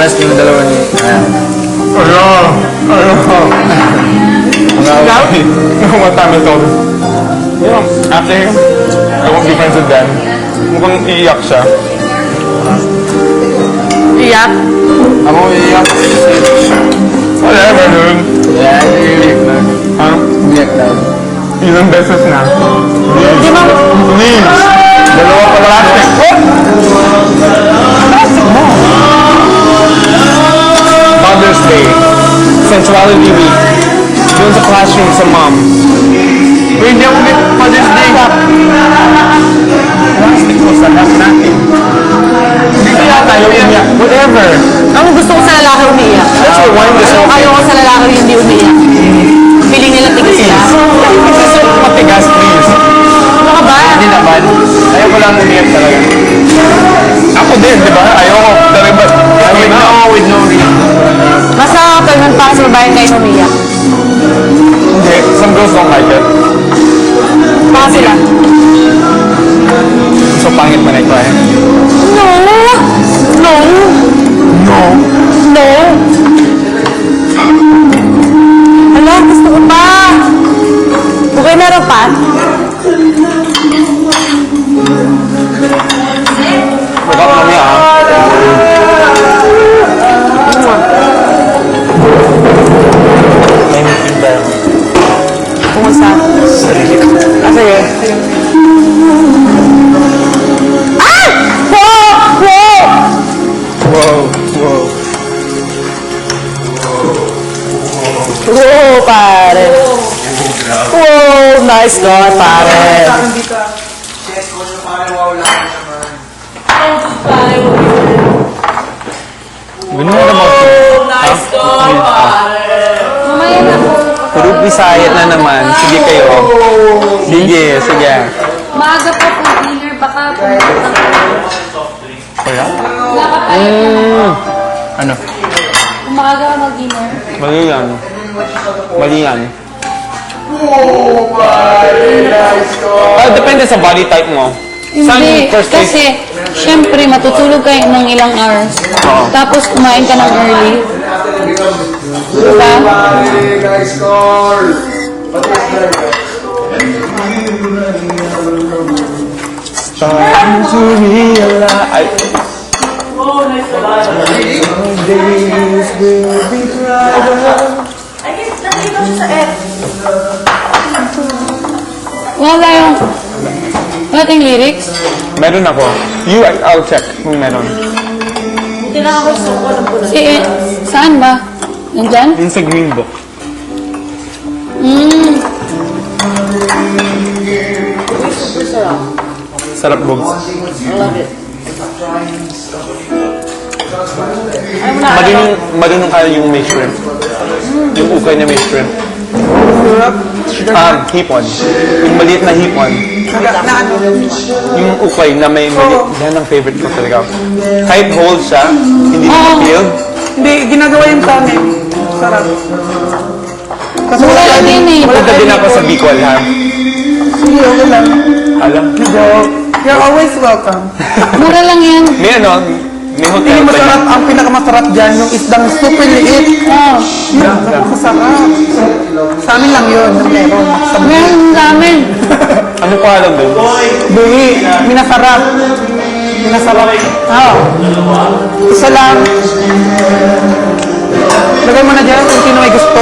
last yung dalawa ni... What time is all? After him, I won't be friends with Dan. Mukhang iiyak siya. Iyak? Ako iiyak. Whatever, dude. Yeah, iiyak na. Ha? Iiyak na. Ilang beses na. Hindi mo. Please! Dalawa pa plastic. Mother's Day. Sensuality Week. Doon sa classroom sa mom. Uy, hindi ako may Mother's Day. Plastic ko sa lahat natin. Hindi kaya tayo umiyak. Whatever. Ang gusto ko sa lalaki umiiyak. Let's rewind this whole thing. Ayaw ko sa lalaki hindi umiiyak. Feeling nila tigas sila. Please. Matigas, please. Ano ka ba? Hindi naman. Ayaw ko lang umiyak talaga. Ako din, di ba? Ayoko. With no reason. Basta pagman para sa babae kayo umiiyak. Hindi. Some girls don't like it. Baka sila. So pangit man ito eh. No! No! No. No! Hala, gusto ko pa! Okay, meron pa? Baka kami ah. May meeting tayo. Kumusta? Ah, sige. Ah! Wow! Wow! Wow. Wow, pare! Wow! Nice God, pare! Ganun na naman. Nice God, pare! Mamaya na po. Puro Bisaya na naman. Sige kayo. Sige, sige. Maaga pa po dinner, baka pumunta ka. Kaya? Ano? Umaga ka mag-dinner. Mali yan. Mali yan. Depende sa body type mo. Saan Hindi, first place? kasi syempre matutulog kayo ng ilang hours. Oo. Tapos kumain ka ng early. Diba? Starting to realize days will be brighter. Wala tayong lyrics. Meron ako. I'll check kung meron. Saan ba? Nandyan? Yung sa Green Book. Sarap, Bogs. Marunong kaya yung may shrimp. Yung ukay na may shrimp. Hipon. Yung maliit na hipon. Yung ukay na may maliit. Yan ang favorite ko talaga. Kahit whole siya, hindi na ma-peeled. Hindi, ginagawa yung sa amin. Sarap. Kasi Mura lang din eh. Punta din ako sa Bicol, ha? Hindi, okay lang. Alam. You're always welcome. Mura lang yan. May ano, may hotel Hindi pa masarap, yan. ang pinakamasarap dyan, yung isdang super liit. Oh. Napakasarap. Sa amin lang yun, yung meron. Sa Meron sa amin. Ano pa alam doon? buhi, minasarap. Minasarap. Oo. Isa lang. Lagay mo na dyan kung sino may gusto.